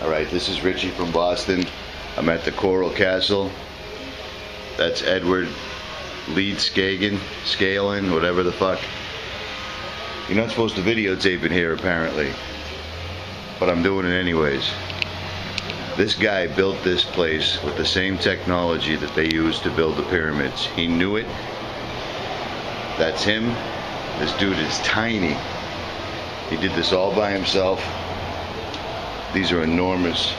Alright, this is Richie from Boston. I'm at the Coral Castle. That's Edward Leedskalnin, whatever the fuck. You're not supposed to videotape in here apparently, but I'm doing it anyways. This guy built this place with the same technology that they used to build the pyramids. He knew it. That's him. This dude is tiny. He did this all by himself. These are enormous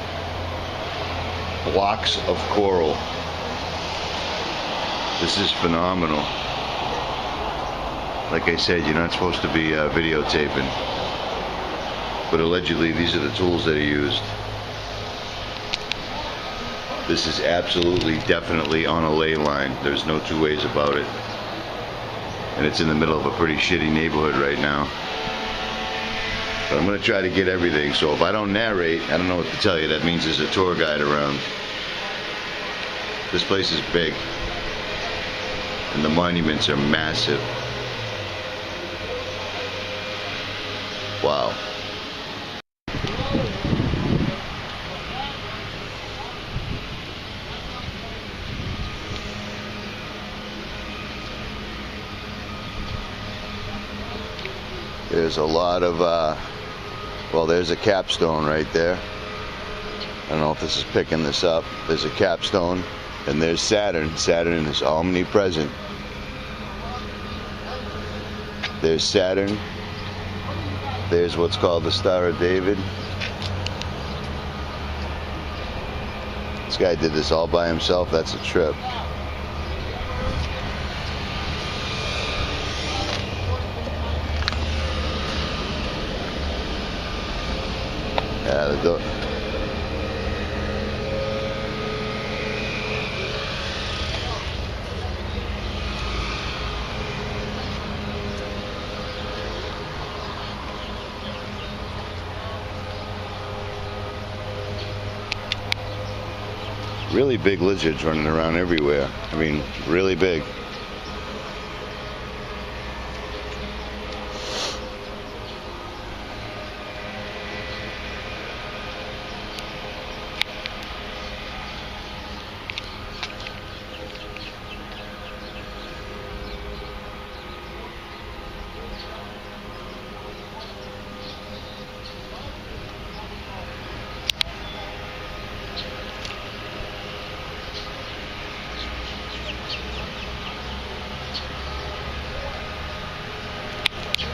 blocks of coral. This is phenomenal. Like I said, you're not supposed to be videotaping, but allegedly these are the tools that are used. This is absolutely, definitely on a ley line. There's no two ways about it. And it's in the middle of a pretty shitty neighborhood right now. But I'm going to try to get everything, so if I don't narrate, I don't know what to tell you. That means there's a tour guide around. This place is big, and the monuments are massive. Wow. There's a lot of, well, there's a capstone right there. I don't know if this is picking this up. There's a capstone, and there's Saturn. Saturn is omnipresent. There's Saturn. There's what's called the Star of David. This guy did this all by himself. That's a trip. Yeah, the door. Really big lizards running around everywhere. I mean, really big.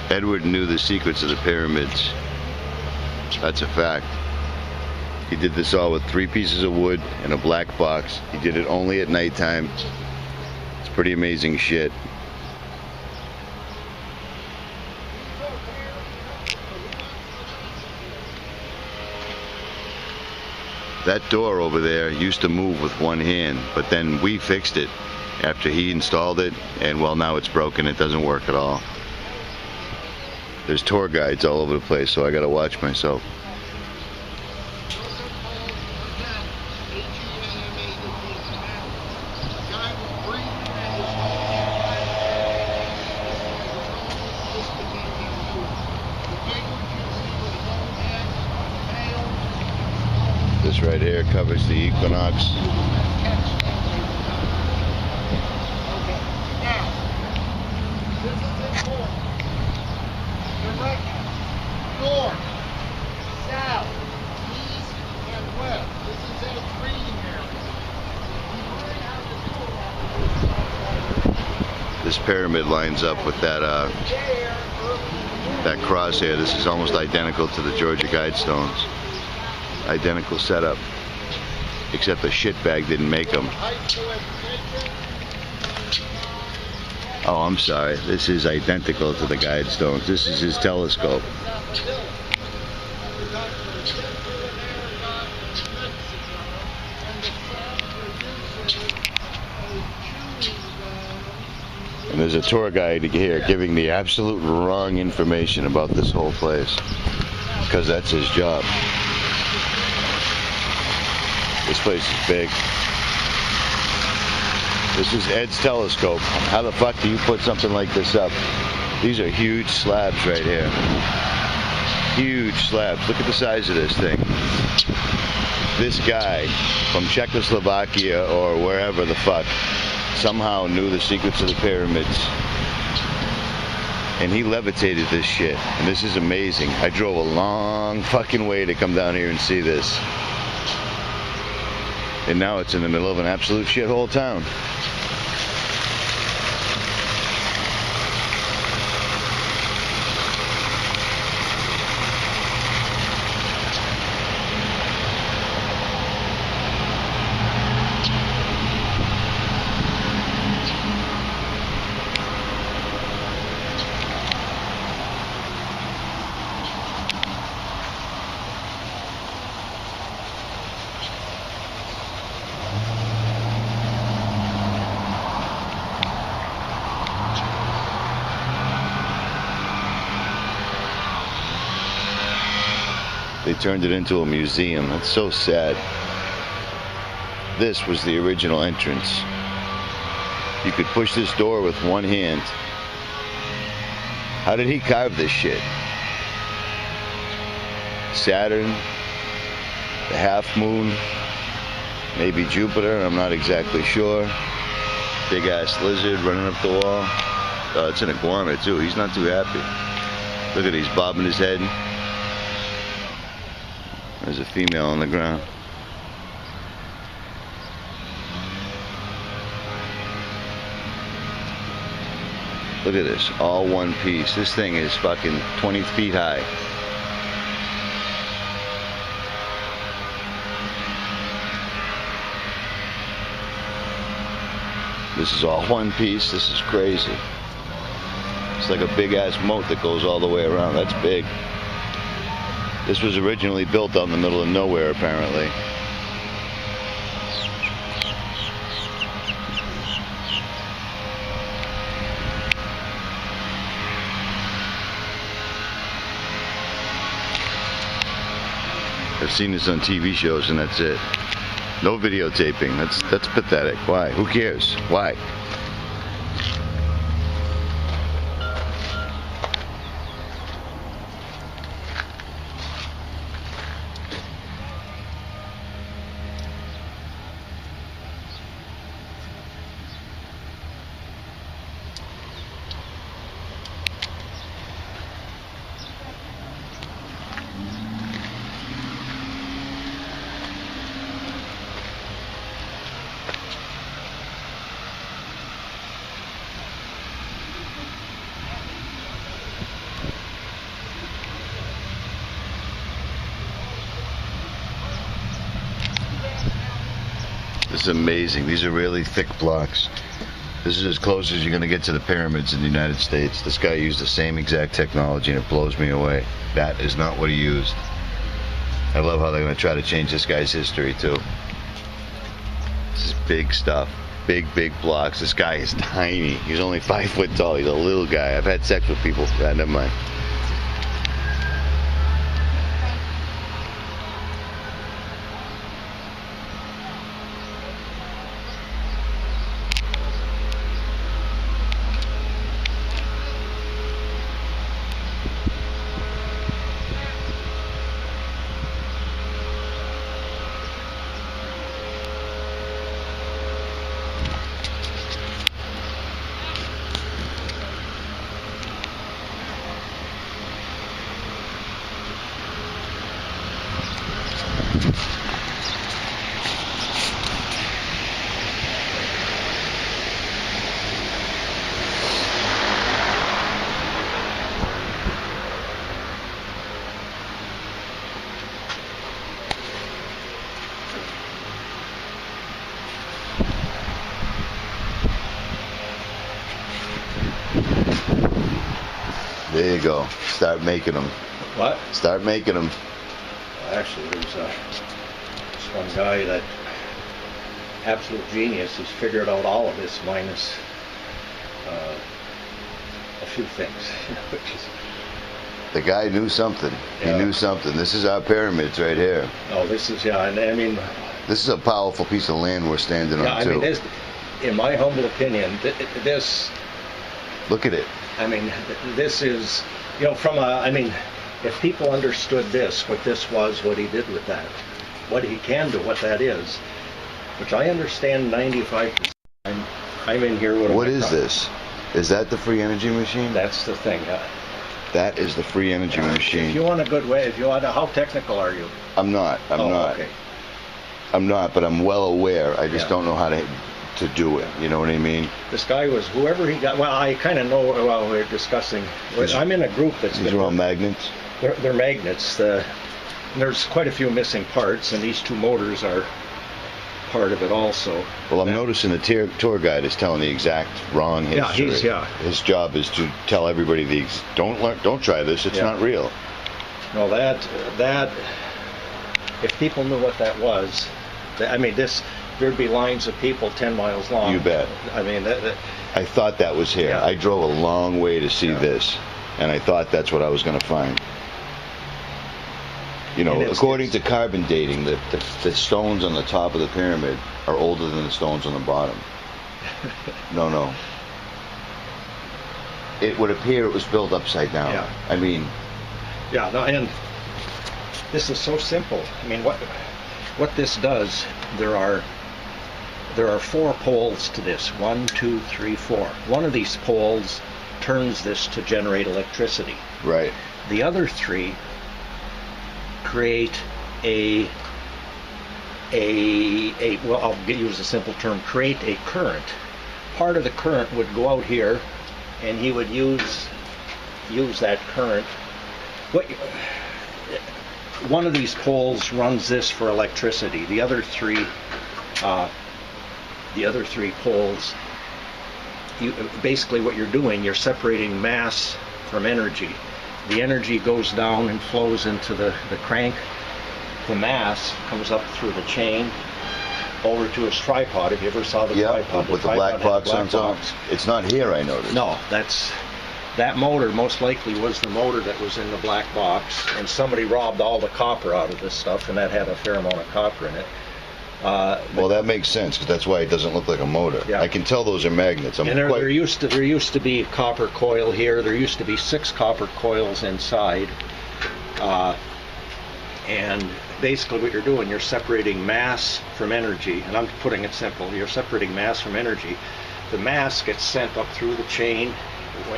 Edward knew the secrets of the pyramids. That's a fact. He did this all with 3 pieces of wood and a black box. He did it only at nighttime. It's pretty amazing shit. That door over there used to move with one hand, but then we fixed it after he installed it, and well, now it's broken. It doesn't work at all. There's tour guides all over the place, so I gotta watch myself. This right here covers the equinox. North, south, east, and west. This is a breeding area. This pyramid lines up with that that crosshair. This is almost identical to the Georgia Guidestones. Identical setup, except the shitbag didn't make them. Oh, I'm sorry. This is identical to the Guidestones. This is his telescope. And there's a tour guide here giving the absolute wrong information about this whole place, because that's his job. This place is big. This is Ed's telescope. How the fuck do you put something like this up? These are huge slabs right here. Huge slabs. Look at the size of this thing. This guy from Czechoslovakia or wherever the fuck somehow knew the secrets of the pyramids. And he levitated this shit. And this is amazing. I drove a long fucking way to come down here and see this. And now it's in the middle of an absolute shithole town. They turned it into a museum. That's so sad. This was the original entrance. You could push this door with one hand. How did he carve this shit? Saturn, the half moon, maybe Jupiter, I'm not exactly sure. Big ass lizard running up the wall. Oh, it's an iguana too. He's not too happy. Look at it, he's bobbing his head. There's a female on the ground. Look at this, all one piece. This thing is fucking 20 feet high. This is all one piece. This is crazy. It's like a big ass moat that goes all the way around. That's big. This was originally built out in the middle of nowhere, apparently. I've seen this on TV shows and that's it. No videotaping. That's pathetic. Why? Who cares? Why? This is amazing. These are really thick blocks. This is as close as you're going to get to the pyramids in the United States. This guy used the same exact technology and it blows me away. That is not what he used. I love how they're going to try to change this guy's history too. This is big stuff. Big blocks. This guy is tiny. He's only 5 foot tall. He's a little guy. I've had sex with people. Never mind. There you go. Start making them. What? Start making them. Actually, there's this one guy that, absolute genius, he's figured out all of this minus a few things, which is... The guy knew something. Yeah. He knew something. This is our pyramids right here. Oh, this is, yeah, and I mean... This is a powerful piece of land we're standing yeah, on, too. I mean, this, in my humble opinion, this... Look at it. I mean, this is, you know, from a, I mean, if people understood this, what this was, what he did with that, what he can do, what that is, which I understand 95%. I'm in here with What is this? Is that the free energy machine? That's the thing. That is the free energy machine. If you want a good way, if you want how technical are you? I'm not. I'm not. Okay. I'm not, but I'm well aware. I just Yeah. don't know how to do it. You know what I mean? This guy was, whoever he got, well, I kind of know, well, we're discussing, I'm in a group that's These are all magnets. They're magnets. There's quite a few missing parts, and these two motors are part of it also. Well, I'm noticing the tour guide is telling the exact wrong history. His job is to tell everybody don't try this. It's not real. No, that if people knew what that was, I mean, there'd be lines of people 10 miles long. You bet. I mean, I thought that was here. Yeah. I drove a long way to see this, and I thought that's what I was going to find. You know, according to carbon dating, the stones on the top of the pyramid are older than the stones on the bottom. No. It would appear it was built upside down. Yeah. I mean... Yeah, no, and this is so simple. I mean, what this does, there are 4 poles to this. 1, 2, 3, 4. One of these poles turns this to generate electricity. Right. The other 3 create well, I'll use a simple term, create a current. Part of the current would go out here, and he would use that current. One of these poles runs this for electricity. The other 3 poles, basically what you're doing, you're separating mass from energy. The energy goes down and flows into the crank. The mass comes up through the chain over to his tripod. If you ever saw the tripod, with the black box on top. It's not here, I noticed. No, that motor most likely was the motor that was in the black box, and somebody robbed all the copper out of this stuff, and that had a fair amount of copper in it. Well, that makes sense, because that's why it doesn't look like a motor. Yeah. I can tell those are magnets. There used to be copper coil here. There used to be 6 copper coils inside, and basically what you're doing, you're separating mass from energy, and I'm putting it simple. You're separating mass from energy. The mass gets sent up through the chain.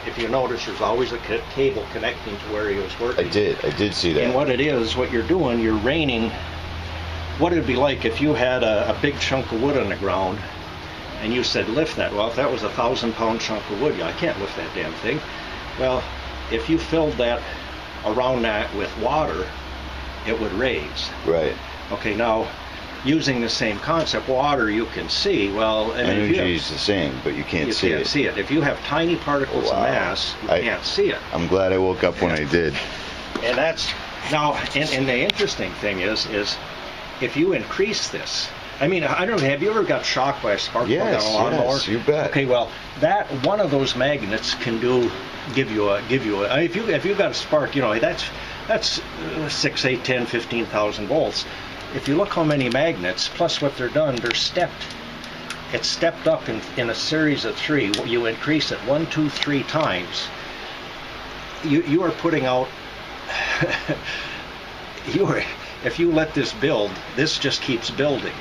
If you notice, there's always a cable connecting to where he was working. I did see that. And what you're doing, you're reining. What it'd be like if you had a big chunk of wood on the ground and you said lift that. Well, if that was a 1,000-pound chunk of wood, I can't lift that damn thing. Well, if you filled that around that with water, it would raise. Right. Okay, now using the same concept, water you can see. Well, energy is the same, but you can't see it. If you have tiny particles of mass, you can't see it. I'm glad I woke up when I did. And that's now. And the interesting thing is if you increase this. I mean, I don't know. Have you ever got shocked by a spark plug on a lawnmower? Yes, you bet. Okay, well, that one of those magnets can give you a. If you've got a spark, you know that's 6, 8, 10, 15,000 volts. If you look how many magnets, plus what they're done, they're stepped. It's stepped up in a series of 3. You increase it 1, 2, 3 times. You are putting out. If you let this build, this just keeps building.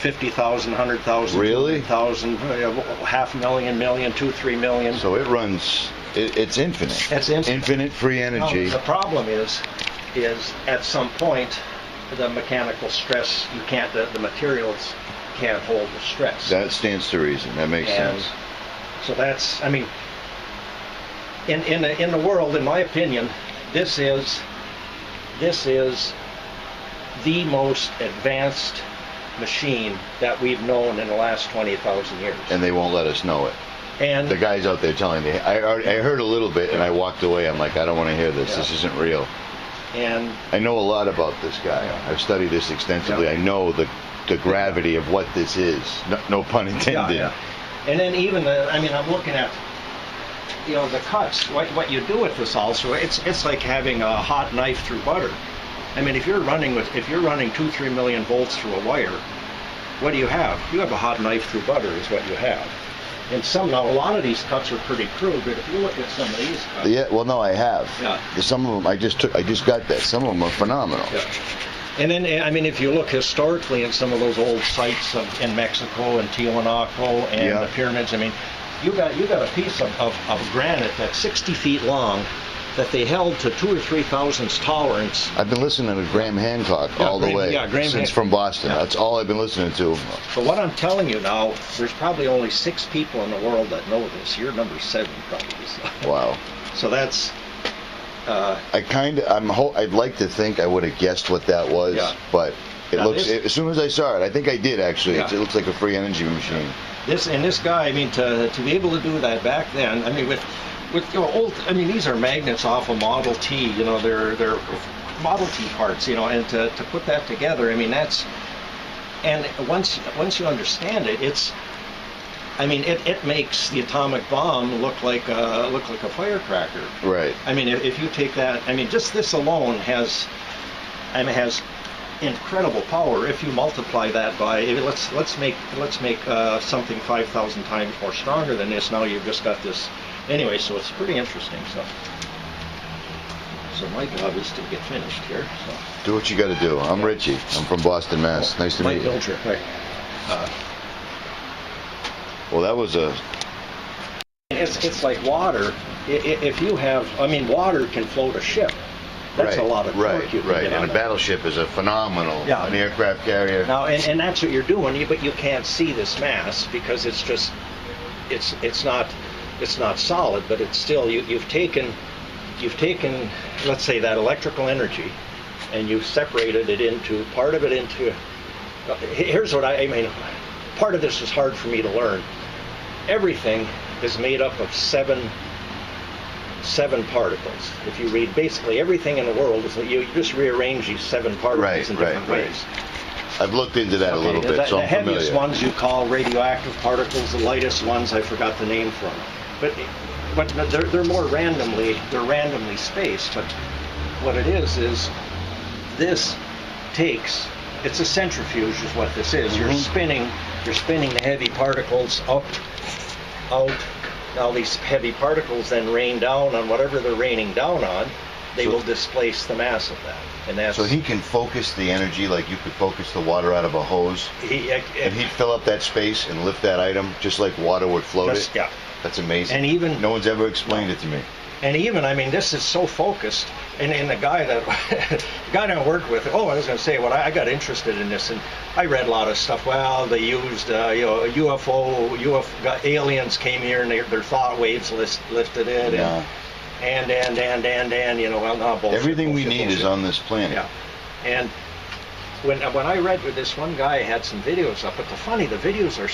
50,000, 100,000, really? 1,000, 500,000, million, 2, 3 million. So it runs. It's infinite. It's infinite. Infinite free energy. No, the problem is at some point the mechanical stress the materials can't hold the stress. That stands to reason. That makes sense. So that's, I mean, in the world, in my opinion, this is the most advanced machine that we've known in the last 20,000 years. And they won't let us know it. And the guy's out there telling me. I heard a little bit and I walked away. I'm like, I don't want to hear this. Yeah. This isn't real. And I know a lot about this guy. Yeah. I've studied this extensively. Yeah. I know the gravity of what this is. No pun intended. Yeah. And then even I'm looking at the cuts. What you do with this also, it's like having a hot knife through butter. I mean, if you're running 2-3 million volts through a wire, what do you have? You have a hot knife through butter is what you have. And now a lot of these cuts are pretty crude, but if you look at some of these cuts. Yeah, well, no, I have. Yeah. Some of them I just got that. Some of them are phenomenal. Yeah. And then, I mean, if you look historically in some of those old sites in Mexico and Tiwanaku and the pyramids, I mean, you got a piece of granite that's 60 feet long that they held to 2,000 or 3,000 tolerance. I've been listening to Graham Hancock all the way since from Boston. That's all I've been listening to. But what I'm telling you now, there's probably only 6 people in the world that know this. You're number 7 probably. So. Wow. So that's. I'd like to think I would have guessed what that was, but it looks. As soon as I saw it, I think I did actually. It looks like a free energy machine. This guy, I mean, to be able to do that back then, I mean, with old, I mean, these are magnets off a Model T, you know, they're Model T parts, you know, and to put that together, I mean, that's, and once you understand it, it's, I mean, it makes the atomic bomb look like a firecracker. Right. I mean, if you take that, I mean, just this alone has incredible power. If you multiply that by, let's make something 5,000 times more stronger than this. Now you've just got this. Anyway, so it's pretty interesting stuff. So my job is to get finished here. So. Do what you got to do. I'm Richie. I'm from Boston, Mass. Nice to meet you. Well, that was a. It's like water. If you have, I mean, water can float a ship. That's a lot of torque you can get and a battleship is a phenomenal an aircraft carrier. Now, and that's what you're doing, but you can't see this mass because it's just, it's not solid, but it's still, you've taken, let's say that electrical energy, and you've separated it into, part of it into, here's what I mean, part of this is hard for me to learn. Everything is made up of seven particles. If you read basically everything in the world, is that you just rearrange these 7 particles in different ways. I've looked into that a little bit, so I'm familiar. The heaviest ones you call radioactive particles. The lightest ones I forgot the name from. But they're more randomly spaced. But what it is this takes. It's a centrifuge, is what this is. You're spinning the heavy particles up, out. Now these heavy particles then rain down on whatever they're raining down on. They will displace the mass of that, and that's. So he can focus the energy like you could focus the water out of a hose. And he'd fill up that space and lift that item just like water would float it. Yeah. That's amazing. And even no one's ever explained it to me. And even, I mean, this is so focused. And the guy that I worked with, I was going to say, I got interested in this, and I read a lot of stuff. Well, they used, UFO aliens came here, and their thought waves lifted it, and well, no, bullshit. Everything we need is on this planet. Yeah, and when I read with this one guy had some videos up, but the videos are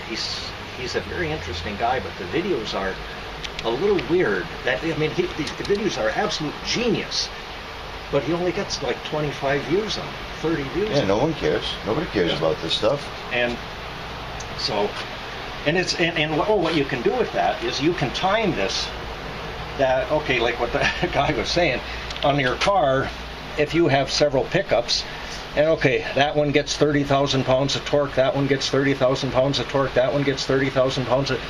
he's a very interesting guy, but the videos are a little weird. That, I mean, the videos are absolute genius, but he only gets like 25 views on it, 30 views. Yeah, no one cares. Nobody cares about this stuff. And so, what you can do with that is you can time this. That like what the guy was saying, on your car, if you have several pickups, and that one gets 30,000 pounds of torque, that one gets 30,000 pounds of torque, that one gets 30,000 pounds of.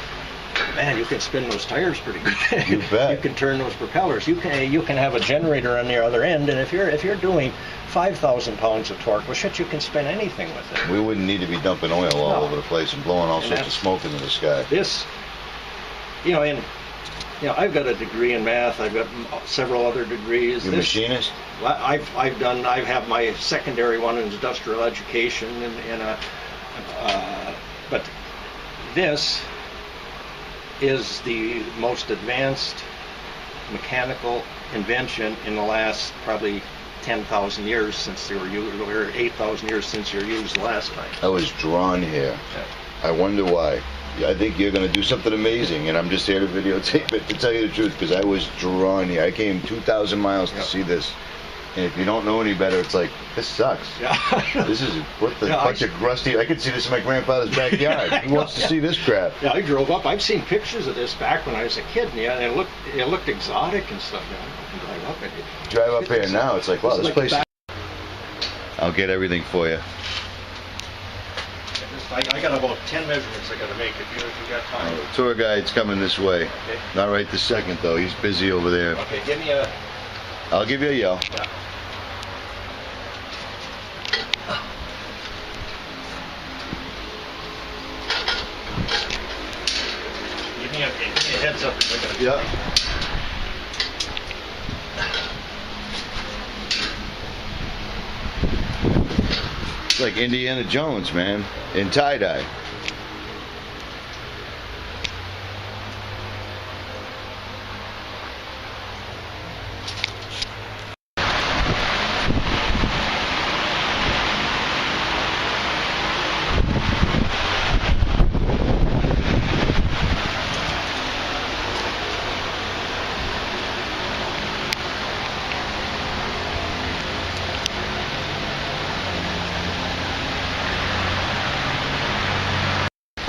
Man, you can spin those tires pretty good. You bet. You can turn those propellers. You can have a generator on the other end, and if you're doing 5,000 pounds of torque, well, shit, you can spin anything with it. We wouldn't need to be dumping oil all over the place and blowing all sorts of smoke into the sky. This, I've got a degree in math. I've got several other degrees. You're a machinist? I have my secondary one in industrial education, but this is the most advanced mechanical invention in the last probably 10,000 years since they were used, or 8,000 years since you were used the last time. I was drawn here. Yeah. I wonder why. I think you're going to do something amazing, and I'm just here to videotape it, to tell you the truth, because I was drawn here. I came 2,000 miles to see this. And if you don't know any better, it's like, this sucks. Yeah. This is bunch of rusty. I could see this in my grandfather's backyard. Who wants to see this crap? Yeah, I drove up. I've seen pictures of this back when I was a kid, and it looked exotic and stuff. You can drive up it. Drive up here now. It's like, wow, this place. I'll get everything for you. I got about 10 measurements I got to make if you got time. The tour guide's coming this way. Okay. Not right this second though. He's busy over there. Okay, give me a... I'll give you a yell. Yeah. Give me a heads up if I gotta... Yeah. It's like Indiana Jones, man, in tie-dye.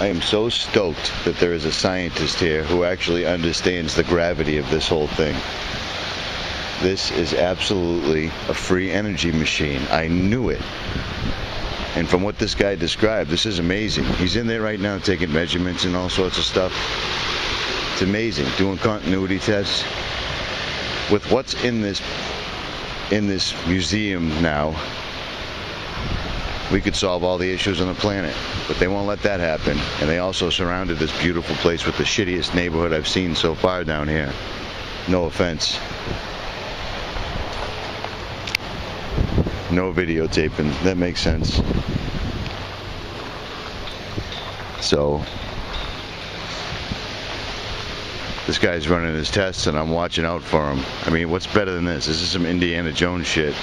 I am so stoked that there is a scientist here who actually understands the gravity of this whole thing. This is absolutely a free energy machine. I knew it. And from what this guy described, this is amazing. He's in there right now taking measurements and all sorts of stuff. It's amazing. Doing continuity tests. With what's in this museum now, we could solve all the issues on the planet, but they won't let that happen. And they also surrounded this beautiful place with the shittiest neighborhood I've seen so far down here. No offense. No videotaping. That makes sense. So, this guy's running his tests and I'm watching out for him. I mean, what's better than this? This is some Indiana Jones shit.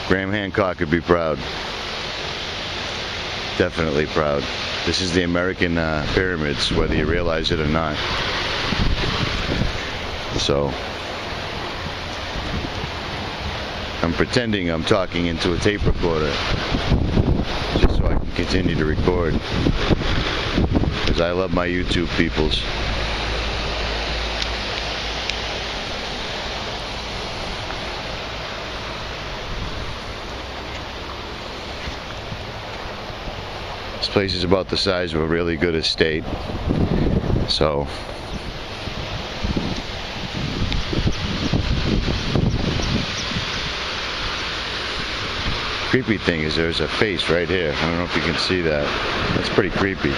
Graham Hancock could be proud. Definitely proud. This is the American pyramids, whether you realize it or not. So, I'm pretending I'm talking into a tape recorder just so I can continue to record, because I love my YouTube peoples. This place is about the size of a really good estate. So, creepy thing is there's a face right here. I don't know if you can see that. That's pretty creepy.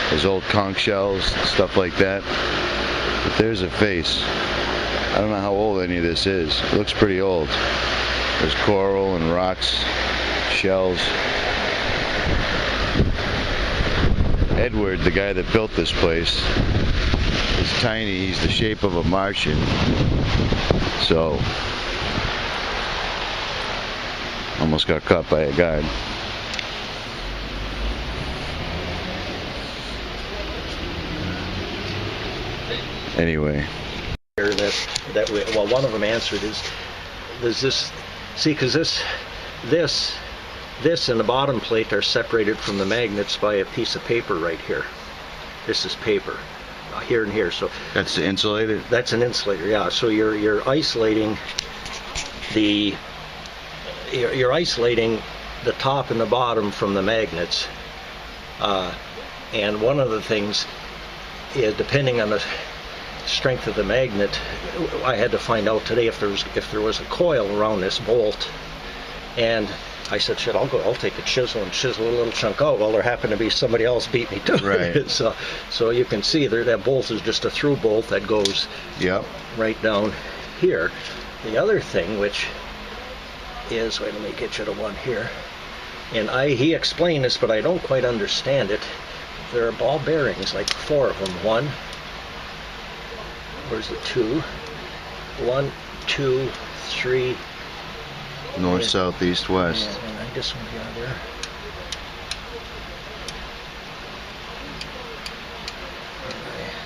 There's old conch shells, stuff like that. But there's a face. I don't know how old any of this is. It looks pretty old. There's coral and rocks, shells. Edward, the guy that built this place, is tiny. He's the shape of a Martian. So, almost got caught by a guard. Anyway. Well, one of them answered is, does this, see, because this and the bottom plate are separated from the magnets by a piece of paper right here. This is paper, here and here. So that's the insulated? That's an insulator, yeah. So you're isolating the top and the bottom from the magnets. And one of the things is, depending on the strength of the magnet, I had to find out today if there was a coil around this bolt. And I said, shit, I'll take a chisel and chisel a little chunk out. Well, there happened to be somebody else beat me to it. So you can see there, that bolt is just a through bolt that goes right down here. The other thing, which is, wait, let me get you to one here. And he explained this, but I don't quite understand it. There are ball bearings, like 4 of them. One, where's the 2? 1, 2, 3. North, south, east, west. Yeah, and I guess one down there.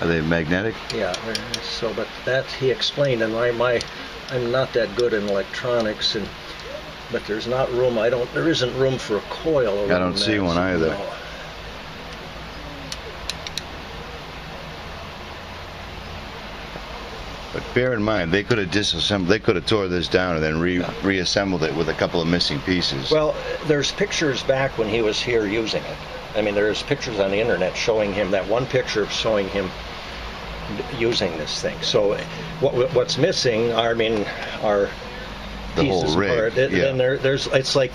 Are they magnetic? Yeah. So, but that he explained, and I'm not that good in electronics, but there's not room. There isn't room for a coil around. I don't see one either. No. But bear in mind, they could have disassembled, they could have tore this down and then reassembled it with a couple of missing pieces. Well, there's pictures back when he was here using it. I mean, there's pictures on the internet showing him, that one picture showing him using this thing. So what's missing are, I mean, are The pieces whole rig, apart. yeah. Then there's, it's like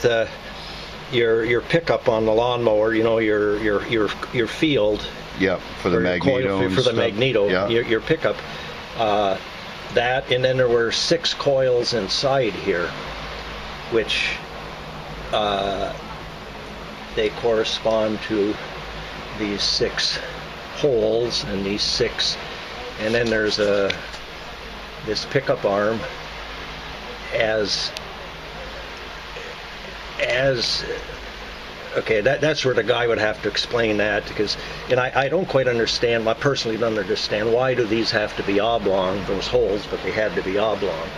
your pickup on the lawnmower, you know, your field. Yep, for the or your magneto. coil and for the stuff. magneto, Yeah. your pickup. That, and then there were 6 coils inside here, which they correspond to these 6 holes and these 6, and then there's this pickup arm as okay, that's where the guy would have to explain that, because, and I don't quite understand, I personally don't understand, why do these have to be oblong, those holes, but they had to be oblong.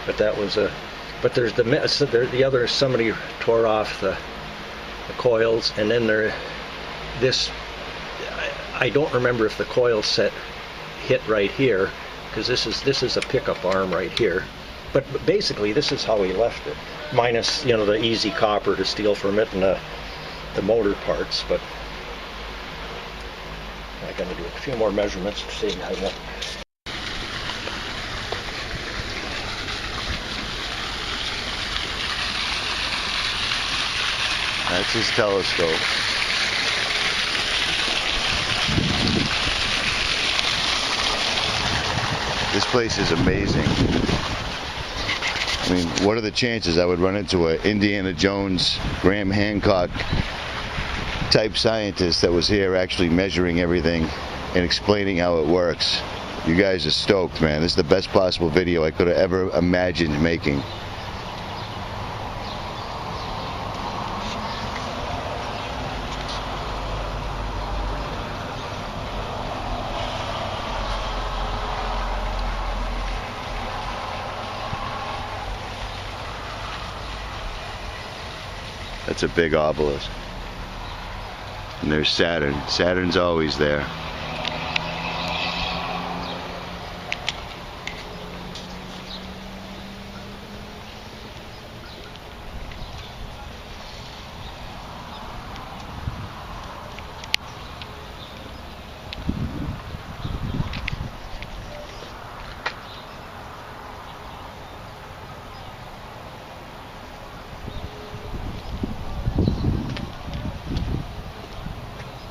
But that was but there's the other, somebody tore off the coils, and then I don't remember if the coil set hit right here, because this is a pickup arm right here. But basically, this is how he left it, minus, you know, the easy copper to steal from it and the motor parts. But I'm going to do a few more measurements to see how that. That's his telescope. This place is amazing. I mean, what are the chances I would run into a Indiana Jones, Graham Hancock type scientist that was here actually measuring everything and explaining how it works? You guys are stoked, man. This is the best possible video I could have ever imagined making. That's a big obelisk. And there's Saturn. Saturn's always there.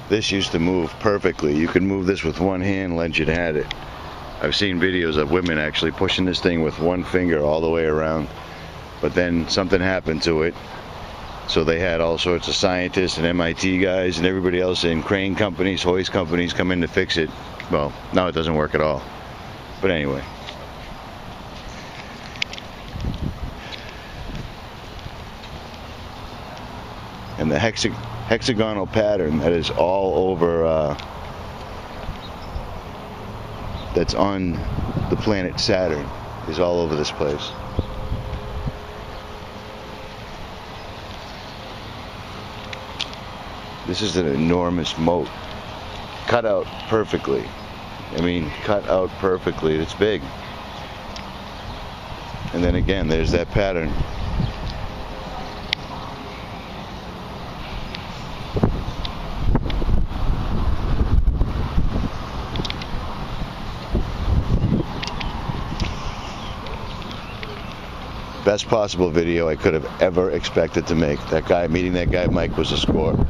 This used to move perfectly. You could move this with one hand, Legend had it. I've seen videos of women actually pushing this thing with one finger all the way around. But then something happened to it. So they had all sorts of scientists and MIT guys and everybody else in crane companies, hoist companies come in to fix it. Well, now it doesn't work at all. But anyway. And the hexagonal pattern that is all over, that's on the planet Saturn, is all over this place. This is an enormous moat, cut out perfectly. I mean, cut out perfectly. It's big. And then again, there's that pattern. Best possible video I could have ever expected to make. That guy, meeting that guy Mike, was a score.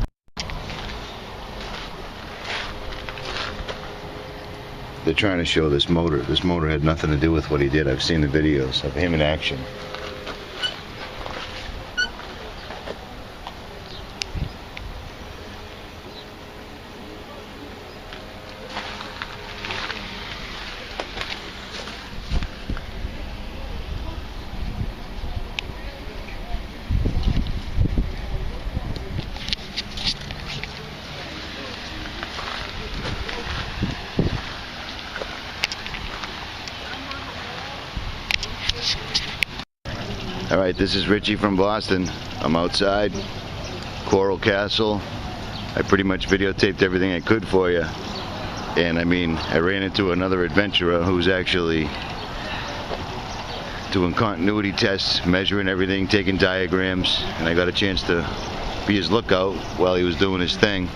They're trying to show this motor. This motor had nothing to do with what he did. I've seen the videos of him in action. Alright, this is Richie from Boston. I'm outside, Coral Castle. I pretty much videotaped everything I could for you. And I mean, I ran into another adventurer who's actually doing continuity tests, measuring everything, taking diagrams, and I got a chance to be his lookout while he was doing his thing,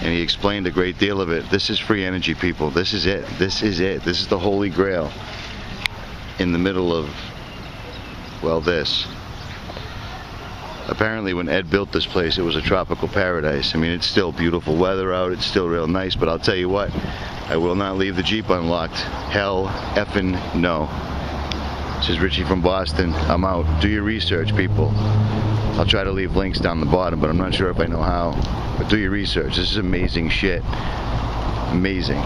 and he explained a great deal of it. This is free energy, people. This is it. This is it. This is the holy grail in the middle of, well, this. Apparently when Ed built this place, it was a tropical paradise. I mean, it's still beautiful weather out. It's still real nice, but I'll tell you what, I will not leave the Jeep unlocked. Hell effing no. This is Richie from Boston. I'm out. Do your research, people. I'll try to leave links down the bottom, but I'm not sure if I know how. But do your research. This is amazing shit. Amazing.